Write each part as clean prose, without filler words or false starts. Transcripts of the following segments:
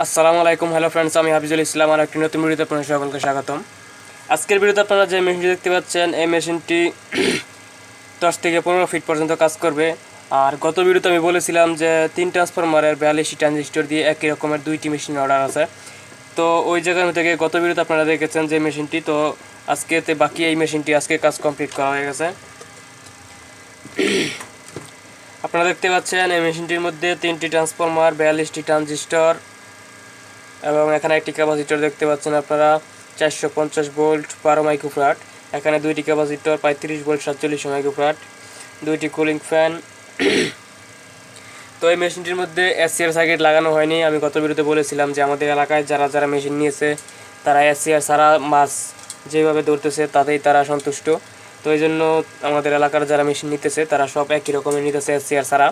আসসালামু আলাইকুম। Hello friends, আমি হাফিজুল ইসলাম। আর একটি নতুন ভিডিওতে আপনাদের সকলকে স্বাগতম। আজকের ভিডিওতে আপনারা যে মেশিনটি দেখতে পাচ্ছেন, এই মেশিনটি 10 থেকে 15 ফিট পর্যন্ত কাজ করবে। আর গত ভিডিওতে আমি বলেছিলাম যে 3 ট্রান্সফরমারের 42 ট্রানজিস্টর দিয়ে একই রকমের 2টি মেশিন অর্ডার আছে। তো ওই জায়গার থেকে গত ভিডিওতে আপনারা দেখেছেন যে মেশিনটি, তো আজকেতে বাকি এই মেশিনটি আজকে কাজ কমপ্লিট করা হয়ে গেছে। আপনারা দেখতে পাচ্ছেন এই মেশিনটির মধ্যে 3টি ট্রান্সফরমার, 42টি ট্রানজিস্টর এবং এখানে একটি ক্যাপাসিটর দেখতে পাচ্ছেন আপনারা 450 ভোল্ট 12 মাইক্রোফ্যারাড। এখানে দুইটি ক্যাপাসিটর 35 ভোল্ট 47 মাইক্রোফ্যারাড, দুইটি কুলিং ফ্যান। তো এই মেশিনটির মধ্যে এসিআর সার্কিট লাগানো হয়নি। আমি গত ভিডিওতে বলেছিলাম যে আমাদের এলাকায় যারা মেশিন নিয়েছে তারা এসিআর ছাড়া মাছ যেভাবে ধরতেছে তাতেই তারা সন্তুষ্ট। তো এই জন্য আমাদের এলাকার যারা মেশিন নিতেছে তারা সব একই রকমের নিতেছে এসিআর ছাড়া।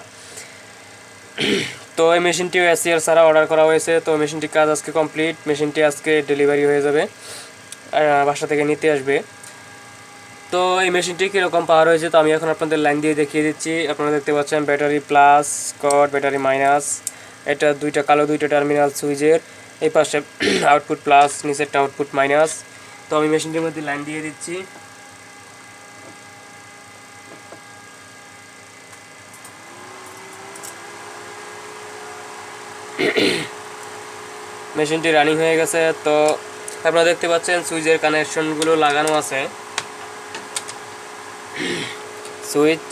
তো এই মেশিনটিও এসিআর ছাড়া অর্ডার করা হয়েছে। তো মেশিনটির কাজ আজকে কমপ্লিট। মেশিনটি আজকে ডেলিভারি হয়ে যাবে, বাসা থেকে নিতে আসবে। তো এই মেশিনটি কীরকম পাওয়ার হয়েছে তো আমি এখন আপনাদের লাইন দিয়ে দেখিয়ে দিচ্ছি। আপনারা দেখতে পাচ্ছেন battery plus cot, battery minus. এটা দুইটা কালো দুইটা টার্মিনাল সুইচের, এই পাশে আউটপুট প্লাস, নিচেরটা আউটপুট মাইনাস। তো আমি মেশিনটির মধ্যে লাইন দিয়ে দিচ্ছি। মেশিনটি রানিং হয়ে গেছে। তো আপনারা দেখতে পাচ্ছেন সুইচের কানেকশনগুলো লাগানো আছে। সুইচ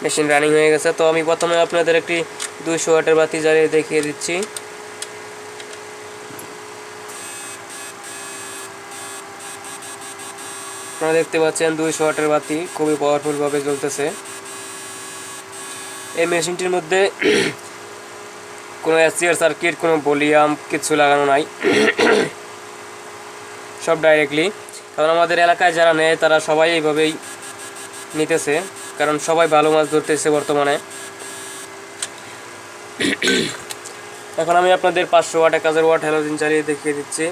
মেশিন রানিং হয়ে গেছে। তো আমি প্রথমে আপনাদের একটি 200 ওয়াটের বাতি জ্বালিয়ে দেখিয়ে দিচ্ছি। আপনারা দেখতে পাচ্ছেন 200 ওয়াটের বাতি খুবই পাওয়ারফুল ভাবে জ্বলতেছে। এই মেশিনটির মধ্যে কোনো এসিআর সার্কিট, কোনো ভলিউম কিছু লাগানো নাই, সব ডাইরেক্টলি। কারণ আমাদের এলাকায় যারা নেয় তারা সবাই এইভাবেই নিতেছে, কারণ সবাই ভালো মাছ ধরতেছে বর্তমানে। এখন আমি আপনাদের 500 ওয়াট 1000 ওয়াট হ্যালোজেন জ্বালিয়ে দেখিয়ে দিচ্ছি।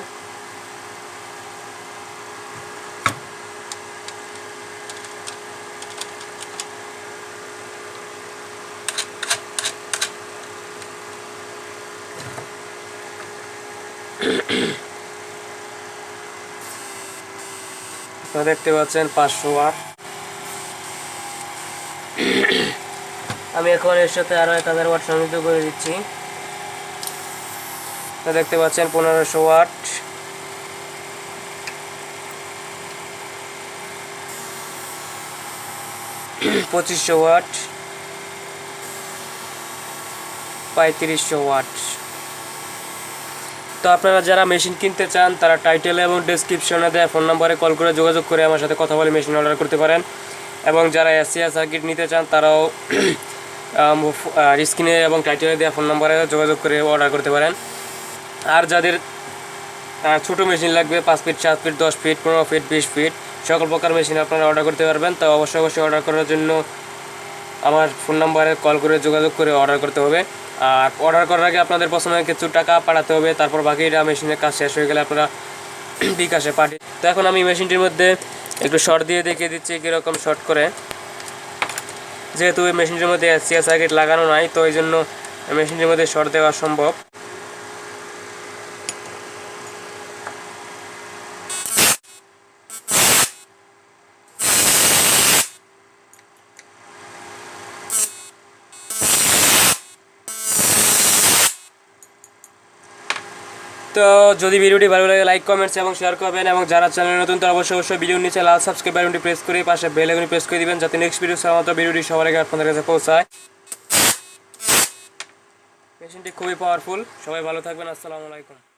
আপনারা দেখতে পাচ্ছেন 500 ওয়াট। আমি এখন এর সাথে আরো 1000 ওয়াট সংযুক্ত করে দিচ্ছি। দেখতে পাচ্ছেন 1500 ওয়াট, 2500 ওয়াট, 3500 ওয়াট। তো আপনারা যারা মেশিন কিনতে চান তারা টাইটেল এবং ডেসক্রিপশনে দেওয়া ফোন নম্বরে কল করে যোগাযোগ করে আমার সাথে কথা বলে মেশিন অর্ডার করতে পারেন। এবং যারা এসিআর সার্কিট নিতে চান তারাও স্ক্রিনে এবং টাইটেলে দেওয়া ফোন নম্বরে যোগাযোগ করে অর্ডার করতে পারেন। আর যাদের ছোটো মেশিন লাগবে 5 feet 7 feet 10 feet 15 feet 20 feet সকল প্রকার মেশিন আপনারা অর্ডার করতে পারবেন। তো অবশ্যই অর্ডার করার জন্য আমার ফোন নম্বরে কল করে যোগাযোগ করে অর্ডার করতে হবে। আর অর্ডার করার আগে আপনাদের প্রথমে কিছু টাকা পাঠাতে হবে, তারপর বাকিটা মেশিনের কাজ শেষ হয়ে গেলে আপনারা বিকাশে পাঠিয়ে। তো এখন আমি মেশিনটির মধ্যে একটু শর্ট দিয়ে দেখিয়ে দিচ্ছি কীরকম শর্ট করে। যেহেতু এই মেশিনটির মধ্যে এসিআর সার্কিট লাগানো নাই, তো এই জন্য মেশিনটির মধ্যে শর্ট দেওয়া সম্ভব। তো যদি ভিডিওটি ভালো লাগে লাইক কমেন্টস এবং শেয়ার করবেন, এবং যারা চ্যানেলে নতুন তারা অবশ্যই ভিডিওর নিচে লাল সাবস্ক্রাইব বাটনটি প্রেস করে পাশে বেল আইকনটি প্রেস করে দিবেন, যাতে নেক্সট ভিডিও ছাড়া মাত্র ভিডিওটি সবার আগে আপনাদের কাছে পৌঁছায়। মেশিনটি খুবই পাওয়ারফুল। সবাই ভালো থাকবেন। আসসালামু আলাইকুম।